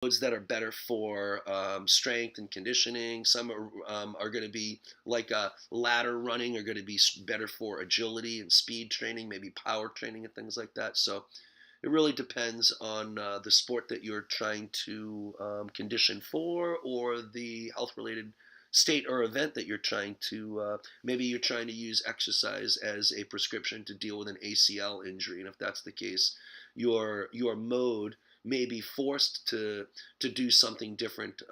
modes that are better for strength and conditioning. Some are going to be like ladder running, are going to be better for agility and speed training, maybe power training and things like that. So it really depends on the sport that you're trying to condition for, or the health related state or event that you're trying to maybe you're trying to use exercise as a prescription to deal with an ACL injury, and if that's the case, your mode may be forced to do something different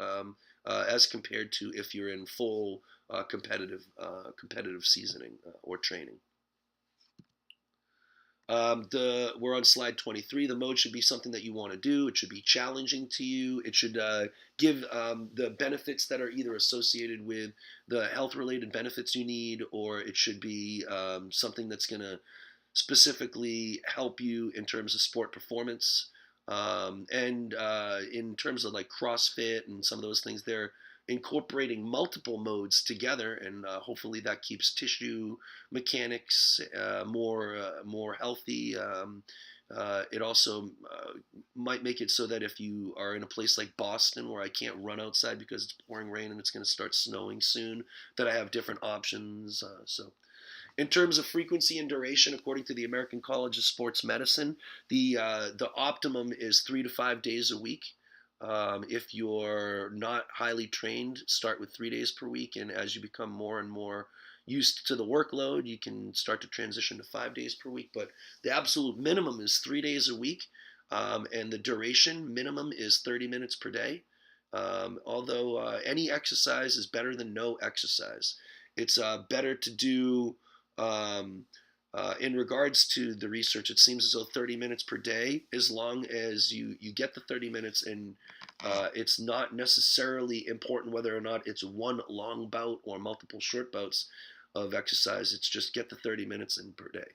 as compared to if you're in full competitive seasoning or training. We're on slide 23. The mode should be something that you want to do. It should be challenging to you. It should give the benefits that are either associated with the health-related benefits you need, or it should be something that's going to specifically help you in terms of sport performance. And in terms of like CrossFit and some of those things, they're incorporating multiple modes together, and hopefully that keeps tissue mechanics more healthy. It also might make it so that if you are in a place like Boston where I can't run outside because it's pouring rain and it's going to start snowing soon, that I have different options. So in terms of frequency and duration, according to the American College of Sports Medicine, the optimum is 3 to 5 days a week. If you're not highly trained, start with 3 days per week, and as you become more and more used to the workload, you can start to transition to 5 days per week. But the absolute minimum is 3 days a week, and the duration minimum is 30 minutes per day. Although any exercise is better than no exercise. It's better to do in regards to the research, it seems as though 30 minutes per day, as long as you get the 30 minutes, and it's not necessarily important whether or not it's one long bout or multiple short bouts of exercise. It's just get the 30 minutes in per day.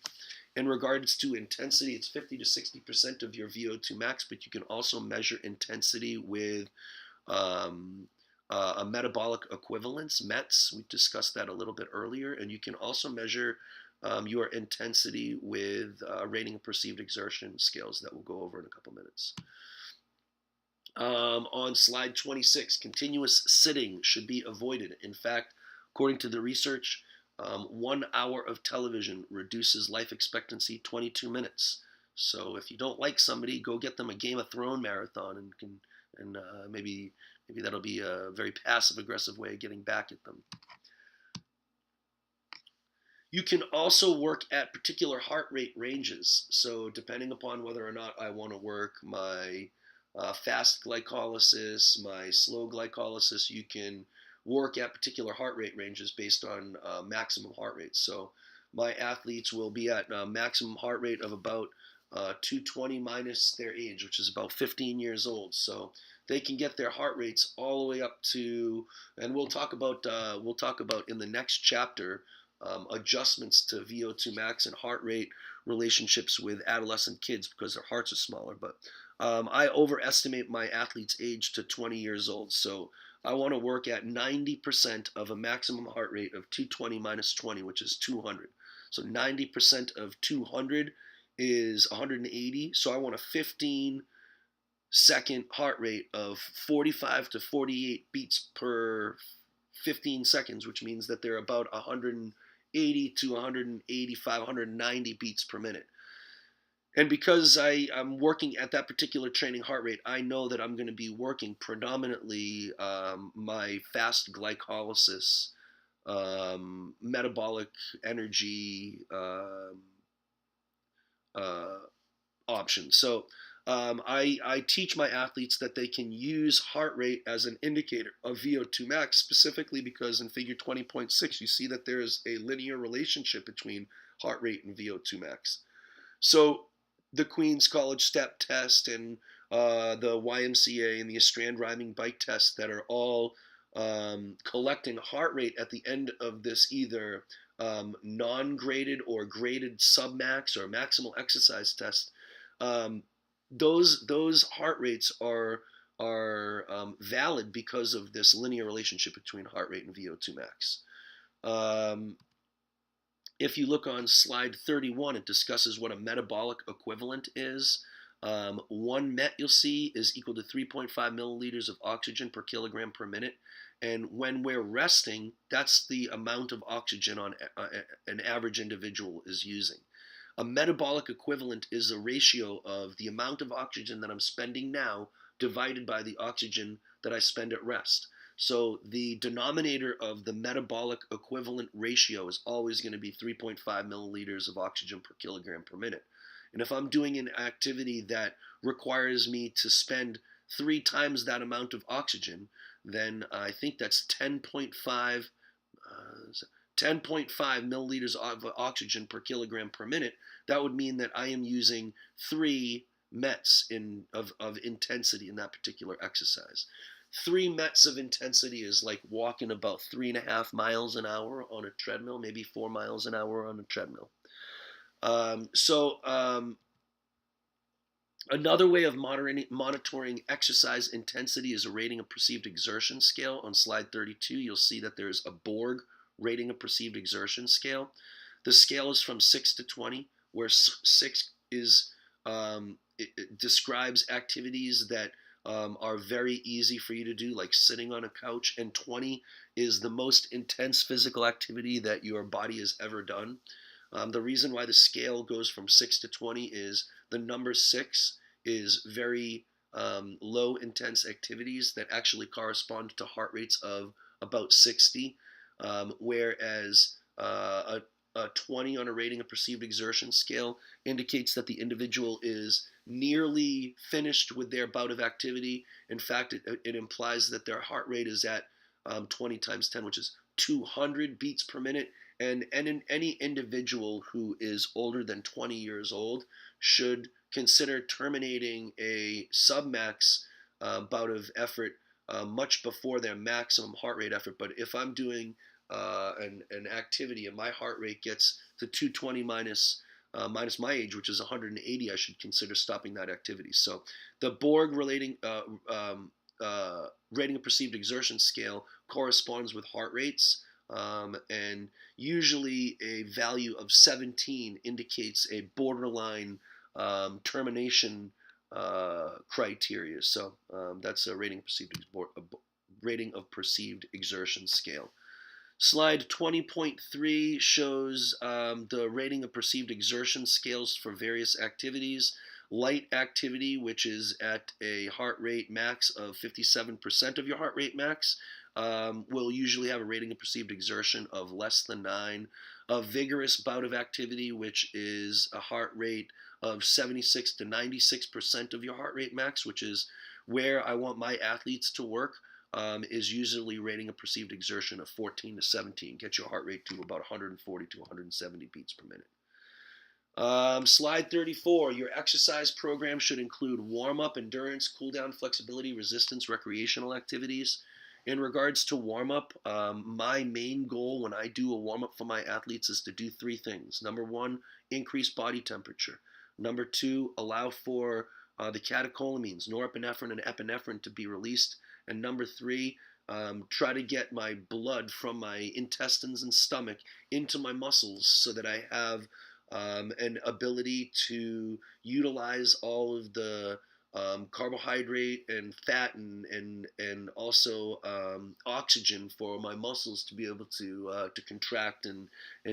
In regards to intensity, it's 50 to 60% of your VO2 max, but you can also measure intensity with a metabolic equivalence, METs. We discussed that a little bit earlier, and you can also measure your intensity with rating of perceived exertion scales that we'll go over in a couple minutes. On slide 26, continuous sitting should be avoided. In fact, according to the research, 1 hour of television reduces life expectancy 22 minutes. So if you don't like somebody, go get them a Game of Thrones marathon, and maybe that'll be a very passive-aggressive way of getting back at them. You can also work at particular heart rate ranges. So depending upon whether or not I want to work my fast glycolysis, my slow glycolysis, you can work at particular heart rate ranges based on maximum heart rates. So my athletes will be at a maximum heart rate of about 220 minus their age, which is about 15 years old. So they can get their heart rates all the way up to, and we'll talk about in the next chapter adjustments to VO2 max and heart rate relationships with adolescent kids because their hearts are smaller. But I overestimate my athlete's age to 20 years old. So I want to work at 90% of a maximum heart rate of 220 minus 20, which is 200. So 90% of 200 is 180. So I want a 15-second heart rate of 45 to 48 beats per 15 seconds, which means that they're about 180 to 185, 190 beats per minute. And because I'm working at that particular training heart rate, I know that I'm going to be working predominantly my fast glycolysis, metabolic energy options. So I teach my athletes that they can use heart rate as an indicator of VO2 max, specifically because in figure 20.6 you see that there is a linear relationship between heart rate and VO2 max. So the Queen's College Step Test and the YMCA and the Strand Rhyming Bike Test that are all collecting heart rate at the end of this either non-graded or graded submax or maximal exercise test. Those heart rates are valid because of this linear relationship between heart rate and VO2 max. If you look on slide 31, it discusses what a metabolic equivalent is. One MET you'll see is equal to 3.5 milliliters of oxygen per kilogram per minute. And when we're resting, that's the amount of oxygen on an average individual is using. A metabolic equivalent is a ratio of the amount of oxygen that I'm spending now divided by the oxygen that I spend at rest. So the denominator of the metabolic equivalent ratio is always going to be 3.5 milliliters of oxygen per kilogram per minute. And if I'm doing an activity that requires me to spend 3 times that amount of oxygen, then I think that's 10.5 milliliters of oxygen per kilogram per minute. That would mean that I am using 3 METs of intensity in that particular exercise. 3 METs of intensity is like walking about 3.5 miles an hour on a treadmill, maybe 4 miles an hour on a treadmill. Another way of monitoring exercise intensity is a rating of perceived exertion scale. On slide 32, you'll see that there's a Borg rating of perceived exertion scale. The scale is from 6 to 20, where 6 is it describes activities that are very easy for you to do, like sitting on a couch, and 20 is the most intense physical activity that your body has ever done. The reason why the scale goes from 6 to 20 is the number 6 is very low intense activities that actually correspond to heart rates of about 60, whereas a 20 on a rating of perceived exertion scale indicates that the individual is nearly finished with their bout of activity. In fact, it implies that their heart rate is at 20 times 10, which is 200 beats per minute. And any individual who is older than 20 years old should consider terminating a submax bout of effort much before their maximum heart rate effort. But if I'm doing an activity and my heart rate gets to 220 minus my age, which is 180, I should consider stopping that activity. So the Borg rating of perceived exertion scale corresponds with heart rates. And usually a value of 17 indicates a borderline termination criteria. So that's a rating of perceived exertion scale. Slide 20.3 shows the rating of perceived exertion scales for various activities. Light activity, which is at a heart rate max of 57% of your heart rate max, will usually have a rating of perceived exertion of less than 9. A vigorous bout of activity, which is a heart rate of 76 to 96% of your heart rate max, which is where I want my athletes to work, is usually rating a perceived exertion of 14 to 17. Get your heart rate to about 140 to 170 beats per minute. Slide 34, your exercise program should include warm-up, endurance, cool-down, flexibility, resistance, recreational activities. In regards to warm-up, my main goal when I do a warm-up for my athletes is to do 3 things. Number 1, increase body temperature. Number 2, allow for the catecholamines, norepinephrine and epinephrine, to be released. And number 3, try to get my blood from my intestines and stomach into my muscles so that I have an ability to utilize all of the carbohydrate and fat and also oxygen for my muscles to be able to contract and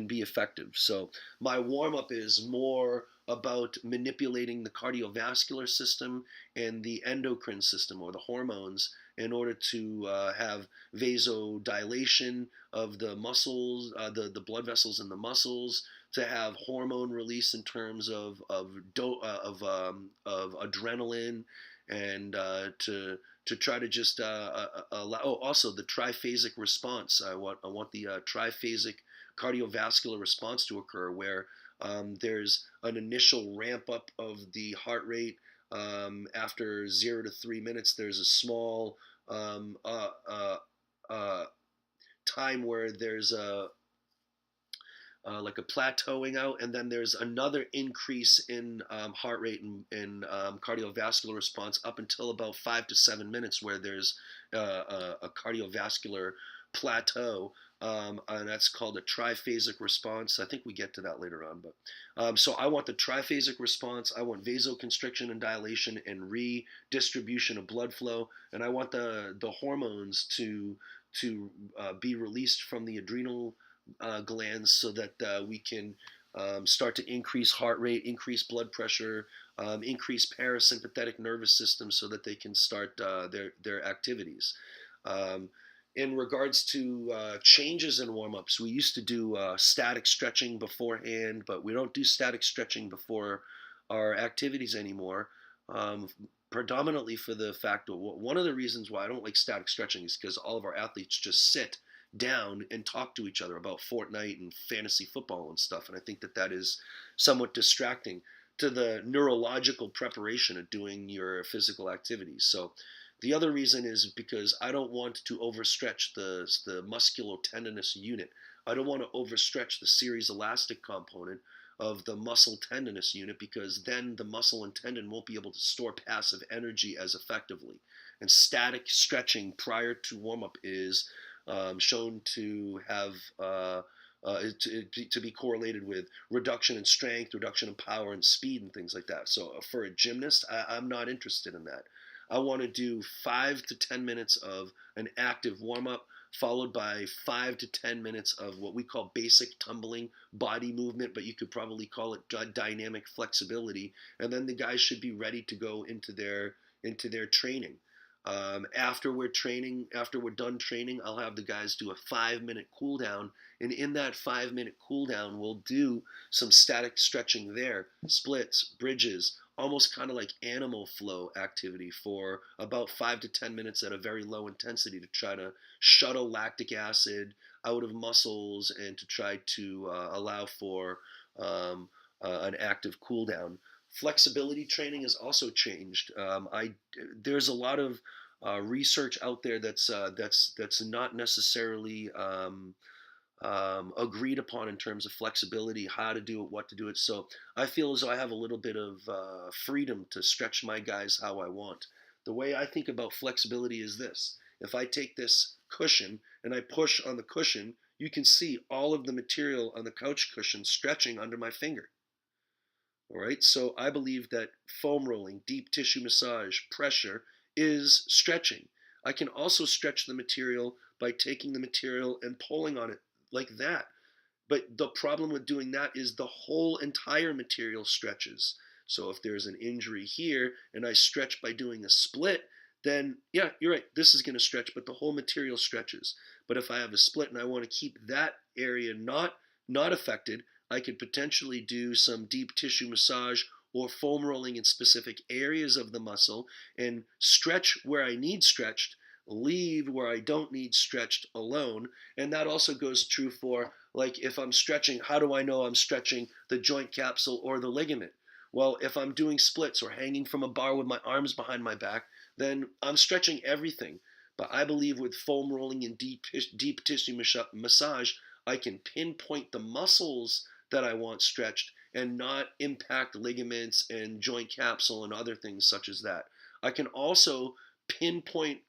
be effective. So my warm up is more about manipulating the cardiovascular system and the endocrine system, or the hormones, in order to have vasodilation of the muscles, the blood vessels in the muscles, to have hormone release in terms of adrenaline, and to try to just allow. Oh, also the triphasic response. I want the triphasic cardiovascular response to occur, where there's an initial ramp up of the heart rate. After 0 to 3 minutes, there's a small time where there's like a plateauing out, and then there's another increase in heart rate and cardiovascular response up until about 5 to 7 minutes, where there's a cardiovascular plateau. and that's called a triphasic response. I think we get to that later on, but so I want the triphasic response. I want vasoconstriction and dilation and redistribution of blood flow, and I want the hormones to be released from the adrenal glands so that we can start to increase heart rate, increase blood pressure, increase parasympathetic nervous system, so that they can start their activities. Um, in regards to changes in warm-ups, we used to do static stretching beforehand, but we don't do static stretching before our activities anymore. Um, Predominantly for the fact that one of the reasons why I don't like static stretching is because all of our athletes just sit down and talk to each other about Fortnite and fantasy football and stuff, and I think that that is somewhat distracting to the neurological preparation of doing your physical activities. So the other reason is because I don't want to overstretch the musculotendinous unit. I don't want to overstretch the series elastic component of the muscle tendinous unit, because then the muscle and tendon won't be able to store passive energy as effectively. And static stretching prior to warm up is shown to have to be correlated with reduction in strength, reduction in power and speed, and things like that. So for a gymnast, I'm not interested in that. I want to do 5 to 10 minutes of an active warm up, followed by 5 to 10 minutes of what we call basic tumbling body movement, but you could probably call it dynamic flexibility. And then the guys should be ready to go into their training. After we're done training, I'll have the guys do a 5 minute cool down, and in that 5 minute cool down, we'll do some static stretching there, splits, bridges, almost kind of like animal flow activity for about 5 to 10 minutes at a very low intensity to try to shuttle lactic acid out of muscles and to try to allow for an active cool down. Flexibility training has also changed. There's a lot of research out there that's not necessarily agreed upon in terms of flexibility, how to do it, what to do it. So I feel as though I have a little bit of freedom to stretch my guys how I want. The way I think about flexibility is this: if I take this cushion and I push on the cushion, you can see all of the material on the couch cushion stretching under my finger. All right, so I believe that foam rolling, deep tissue massage, pressure is stretching. I can also stretch the material by taking the material and pulling on it like that. But the problem with doing that is the whole entire material stretches. So if there's an injury here and I stretch by doing a split, then yeah, you're right, this is going to stretch, but the whole material stretches. But if I have a split and I want to keep that area not affected, I could potentially do some deep tissue massage or foam rolling in specific areas of the muscle and stretch where I need stretched, leave where I don't need stretched alone. And that also goes true for, like, if I'm stretching, how do I know I'm stretching the joint capsule or the ligament? Well, if I'm doing splits or hanging from a bar with my arms behind my back, then I'm stretching everything. But I believe with foam rolling and deep tissue massage, I can pinpoint the muscles that I want stretched and not impact ligaments and joint capsule and other things such as that. I can also pinpoint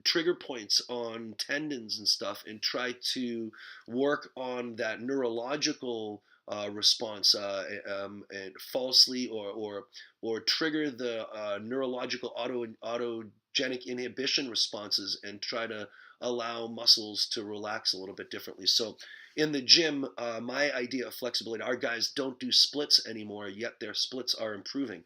trigger points on tendons and stuff and try to work on that neurological response and falsely or trigger the neurological autogenic inhibition responses and try to allow muscles to relax a little bit differently. So in the gym, my idea of flexibility, our guys don't do splits anymore, yet their splits are improving.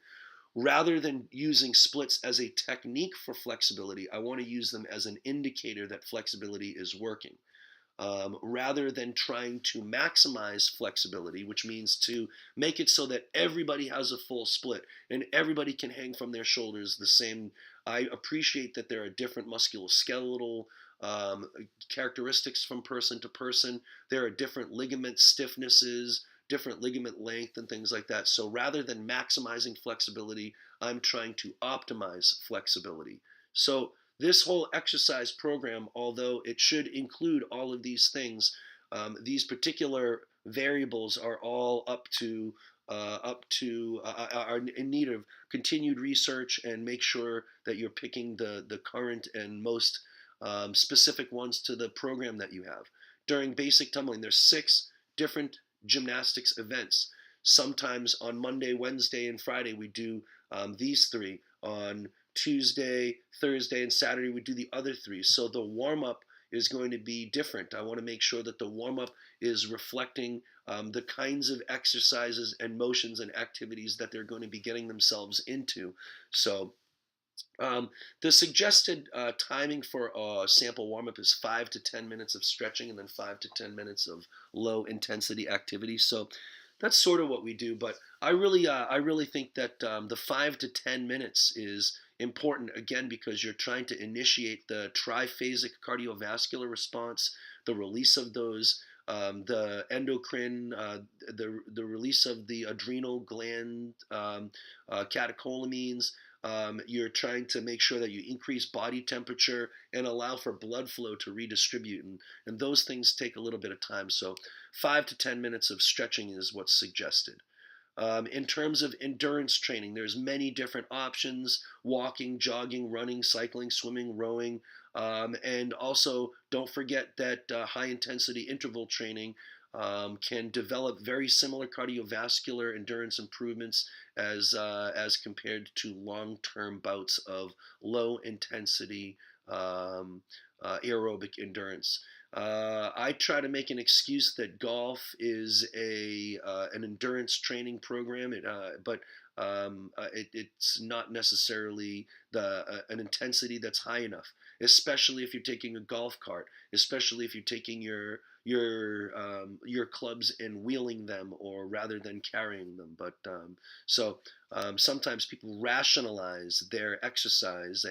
Rather than using splits as a technique for flexibility, I want to use them as an indicator that flexibility is working. Rather than trying to maximize flexibility, which means to make it so that everybody has a full split and everybody can hang from their shoulders the same. I appreciate that there are different musculoskeletal characteristics from person to person. There are different ligament stiffnesses, different ligament length, and things like that. So rather than maximizing flexibility, I'm trying to optimize flexibility. So this whole exercise program, although it should include all of these things, these particular variables are all are in need of continued research, and make sure that you're picking the current and most specific ones to the program that you have. during basic tumbling. There's 6 different gymnastics events. Sometimes on Monday, Wednesday, and Friday we do these 3. On Tuesday, Thursday, and Saturday we do the other 3. So the warm-up is going to be different. I want to make sure that the warm-up is reflecting the kinds of exercises and motions and activities that they're going to be getting themselves into. So the suggested timing for a sample warm-up is 5 to 10 minutes of stretching and then 5 to 10 minutes of low intensity activity. So that's sort of what we do. But I really think that the 5 to 10 minutes is important, again, because you're trying to initiate the triphasic cardiovascular response, the release of those, the endocrine, the release of the adrenal gland catecholamines. You're trying to make sure that you increase body temperature and allow for blood flow to redistribute. And those things take a little bit of time. So 5 to 10 minutes of stretching is what's suggested. In terms of endurance training, there's many different options: walking, jogging, running, cycling, swimming, rowing. And also, don't forget that high intensity interval training can develop very similar cardiovascular endurance improvements as compared to long-term bouts of low intensity aerobic endurance. I try to make an excuse that golf is an endurance training program, it's not necessarily an intensity that's high enough, especially if you're taking a golf cart, especially if you're taking your clubs and wheeling them, or rather than carrying them. But sometimes people rationalize their exercise.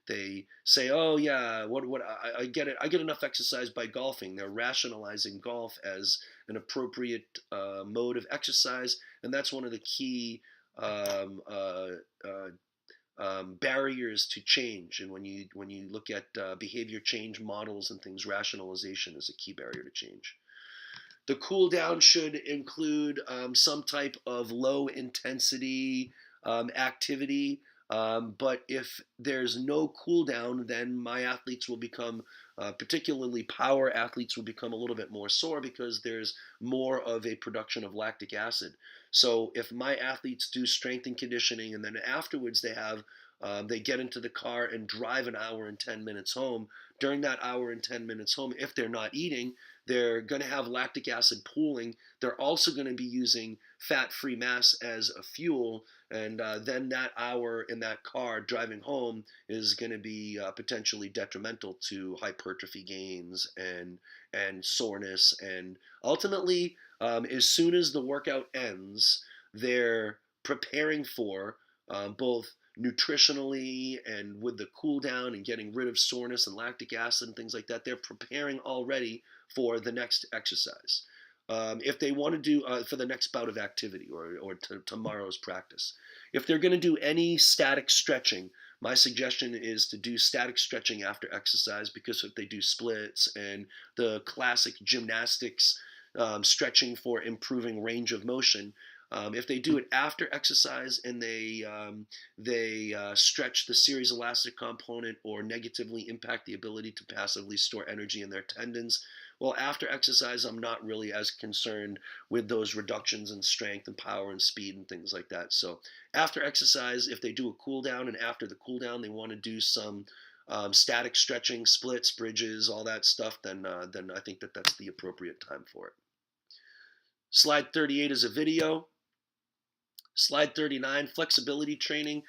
They say, "Oh yeah, what I get it. I get enough exercise by golfing." They're rationalizing golf as an appropriate mode of exercise, and that's one of the key barriers to change. And when you look at behavior change models and things, rationalization is a key barrier to change. The cool down should include some type of low intensity activity. But if there's no cool down, then my athletes will become, particularly power athletes, will become a little bit more sore because there's more of a production of lactic acid. So if my athletes do strength and conditioning and then afterwards they get into the car and drive an hour and 10 minutes home, during that hour and 10 minutes home, if they're not eating, they're going to have lactic acid pooling. They're also going to be using fat-free mass as a fuel, and then that hour in that car driving home is going to be potentially detrimental to hypertrophy gains and soreness. And ultimately, as soon as the workout ends, they're preparing for both nutritionally and with the cool down and getting rid of soreness and lactic acid and things like that. They're preparing already for the next exercise. If they want to do for the next bout of activity or tomorrow's practice. If they're going to do any static stretching, my suggestion is to do static stretching after exercise, because if they do splits and the classic gymnastics stretching for improving range of motion, if they do it after exercise and they stretch the series elastic component or negatively impact the ability to passively store energy in their tendons, well, after exercise, I'm not really as concerned with those reductions in strength and power and speed and things like that. So after exercise, if they do a cool down and after the cool down they want to do some static stretching, splits, bridges, all that stuff, then I think that that's the appropriate time for it. Slide 38 is a video. Slide 39, flexibility training.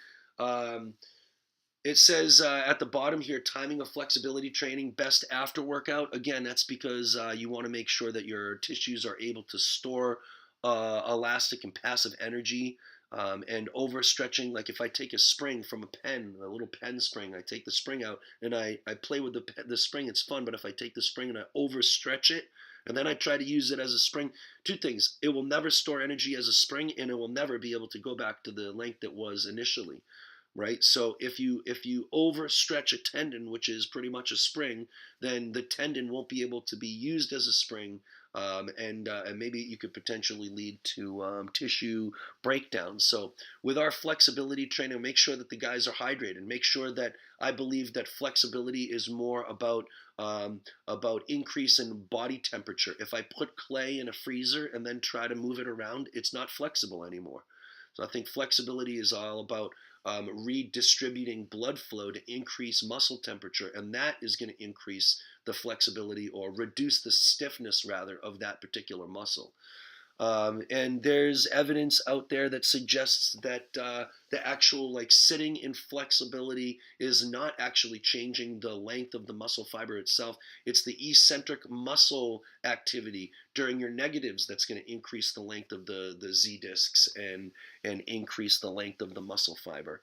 It says at the bottom here, timing of flexibility training best after workout. Again, that's because you want to make sure that your tissues are able to store elastic and passive energy. And overstretching, like if I take a spring from a pen, a little pen spring, I take the spring out and I play with the spring, it's fun. But if I take the spring and I overstretch it, and then I try to use it as a spring, two things: it will never store energy as a spring, and it will never be able to go back to the length it was initially. Right? So if you overstretch a tendon, which is pretty much a spring, then the tendon won't be able to be used as a spring and maybe you could potentially lead to tissue breakdown. So with our flexibility training, make sure that the guys are hydrated. Make sure that I believe that flexibility is more about increase in body temperature. If I put clay in a freezer and then try to move it around, it's not flexible anymore. So I think flexibility is all about redistributing blood flow to increase muscle temperature, and that is going to increase the flexibility or reduce the stiffness rather of that particular muscle. And there's evidence out there that suggests that the actual like sitting in flexibility is not actually changing the length of the muscle fiber itself. It's the eccentric muscle activity during your negatives that's going to increase the length of the Z discs and increase the length of the muscle fiber.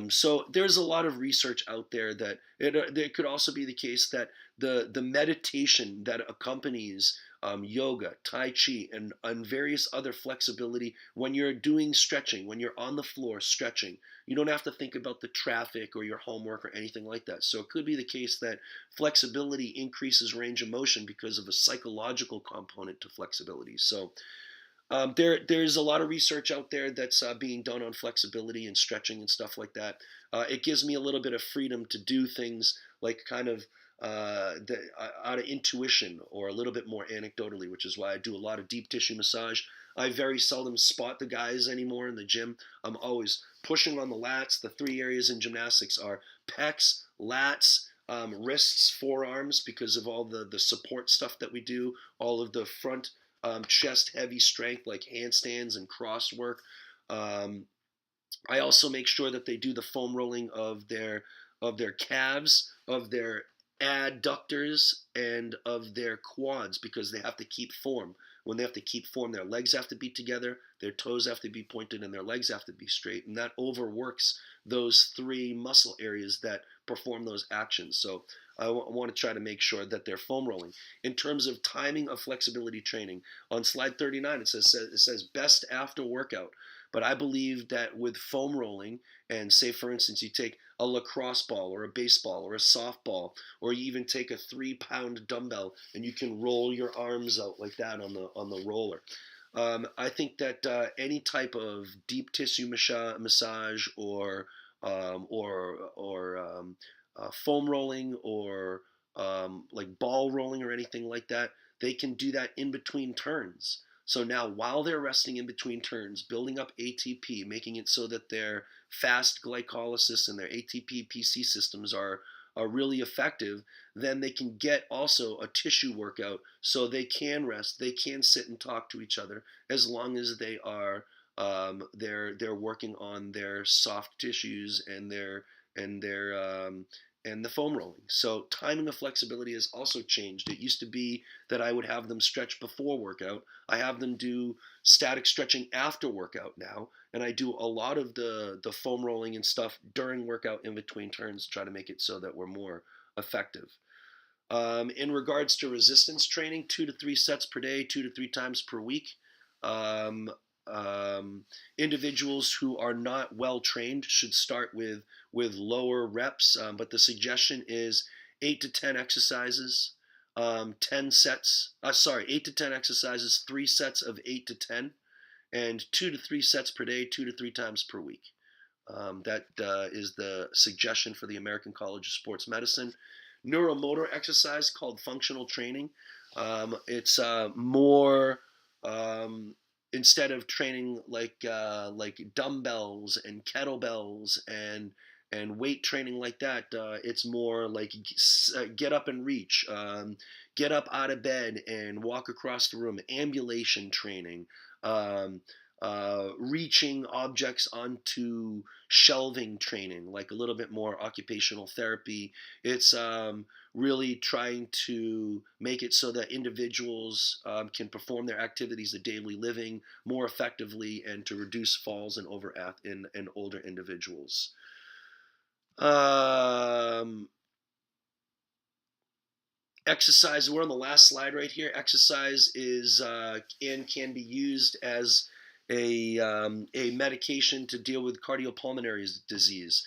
So there's a lot of research out there that there could also be the case that the meditation that accompanies yoga, tai chi, and various other flexibility, when you're doing stretching, when you're on the floor stretching, you don't have to think about the traffic or your homework or anything like that. So it could be the case that flexibility increases range of motion because of a psychological component to flexibility. So there's a lot of research out there that's being done on flexibility and stretching and stuff like that. It gives me a little bit of freedom to do things like kind of out of intuition or a little bit more anecdotally, which is why I do a lot of deep tissue massage. I very seldom spot the guys anymore in the gym. I'm always pushing on the lats. The three areas in gymnastics are pecs, lats, wrists, forearms, because of all the support stuff that we do, all of the front chest heavy strength like handstands and cross work. I also make sure that they do the foam rolling of their calves, of their adductors, and of their quads, because they have to keep form. When they have to keep form, their legs have to be together, their toes have to be pointed, and their legs have to be straight. And that overworks those three muscle areas that perform those actions. So I want to try to make sure that they're foam rolling. In terms of timing of flexibility training, on slide 39 it says best after workout. But I believe that with foam rolling, and say for instance you take a lacrosse ball or a baseball or a softball, or you even take a 3-pound dumbbell and you can roll your arms out like that on the roller. I think that any type of deep tissue massage or foam rolling or like ball rolling or anything like that, they can do that in between turns. So now, while they're resting in between turns, building up ATP, making it so that their fast glycolysis and their ATP PC systems are really effective, then they can get also a tissue workout, so they can rest, they can sit and talk to each other, as long as they are they're working on their soft tissues and the foam rolling. So timing of flexibility has also changed. It used to be that I would have them stretch before workout. I have them do static stretching after workout now, and I do a lot of the foam rolling and stuff during workout in between turns to try to make it so that we're more effective. In regards to resistance training, 2 to 3 sets per day, 2 to 3 times per week. Um, Individuals who are not well trained should start with lower reps, but the suggestion is 8 to 10 exercises, 10 sets. 8 to 10 exercises, 3 sets of 8 to 10, and 2 to 3 sets per day, 2 to 3 times per week. That is the suggestion for the American College of Sports Medicine. Neuromotor exercise called functional training. It's more instead of training like dumbbells and kettlebells and weight training like that. It's more like get up and reach, get up out of bed and walk across the room, ambulation training, reaching objects onto shelving training, like a little bit more occupational therapy. It's really trying to make it so that individuals can perform their activities of daily living more effectively and to reduce falls and in older individuals. Exercise, we're on the last slide right here. Exercise is and can be used as a medication to deal with cardiopulmonary disease.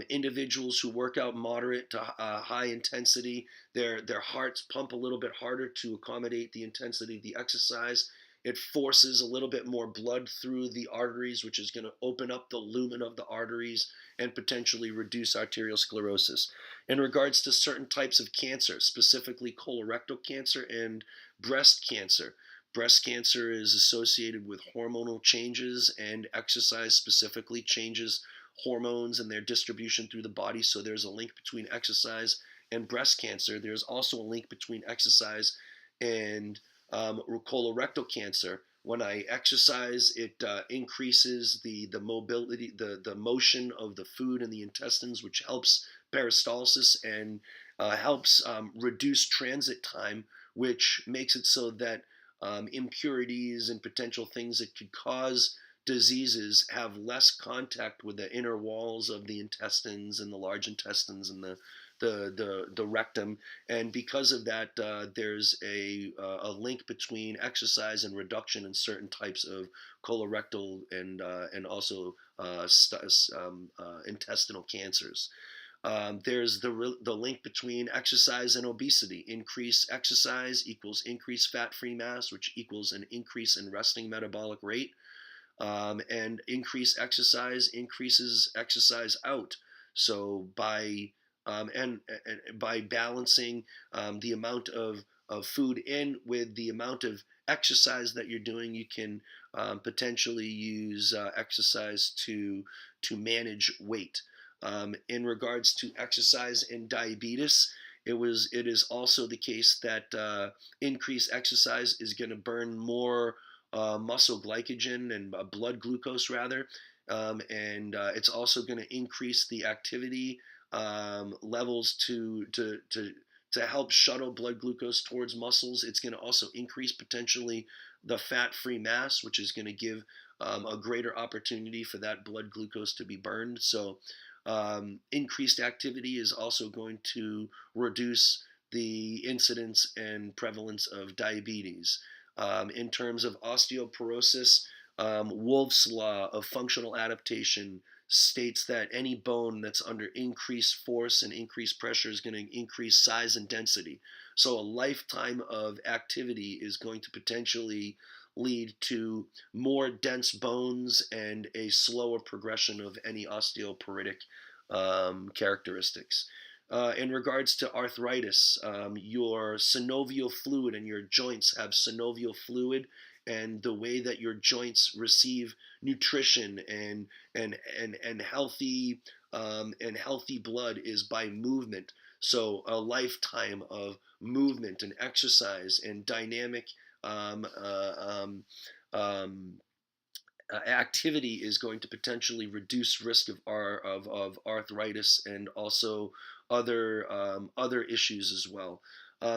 Individuals who work out moderate to high intensity, their hearts pump a little bit harder to accommodate the intensity of the exercise. It forces a little bit more blood through the arteries, which is going to open up the lumen of the arteries and potentially reduce arteriosclerosis. In regards to certain types of cancer, specifically colorectal cancer and breast cancer, breast cancer is associated with hormonal changes, and exercise specifically changes hormones and their distribution through the body. So there's a link between exercise and breast cancer. There's also a link between exercise and colorectal cancer. When I exercise, it increases the mobility, the motion of the food in the intestines, which helps peristalsis and helps reduce transit time, which makes it so that impurities and potential things that could cause diseases have less contact with the inner walls of the intestines and the large intestines and the rectum. And because of that, there's a link between exercise and reduction in certain types of colorectal and also intestinal cancers. There's the link between exercise and obesity. Increased exercise equals increased fat-free mass, which equals an increase in resting metabolic rate. And increased exercise increases exercise out. So by balancing the amount of food in with the amount of exercise that you're doing, you can potentially use exercise to manage weight. In regards to exercise and diabetes, it is also the case that increased exercise is going to burn more muscle glycogen and blood glucose rather, and it's also going to increase the activity levels to help shuttle blood glucose towards muscles. It's going to also increase potentially the fat-free mass, which is going to give a greater opportunity for that blood glucose to be burned. So increased activity is also going to reduce the incidence and prevalence of diabetes. In terms of osteoporosis, Wolff's law of functional adaptation states that any bone that's under increased force and increased pressure is going to increase size and density. So a lifetime of activity is going to potentially lead to more dense bones and a slower progression of any osteoporotic characteristics. In regards to arthritis, your synovial fluid and your joints have synovial fluid, and the way that your joints receive nutrition and healthy blood is by movement. So a lifetime of movement and exercise and dynamic um, uh, um, um, activity is going to potentially reduce risk of arthritis and also other issues as well.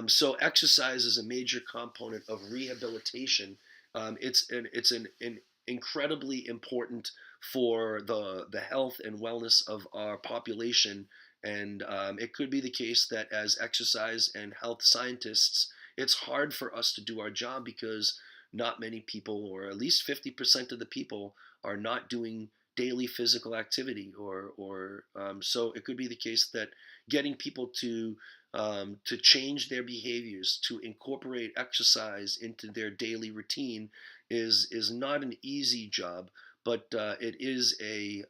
So exercise is a major component of rehabilitation. It's an incredibly important for the health and wellness of our population. And it could be the case that as exercise and health scientists, it's hard for us to do our job because not many people, or at least 50% of the people, are not doing daily physical activity. So it could be the case that getting people to change their behaviors, to incorporate exercise into their daily routine, is not an easy job, but it is a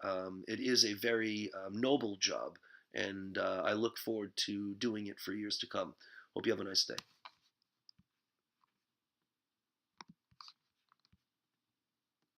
very noble job, and I look forward to doing it for years to come. Hope you have a nice day.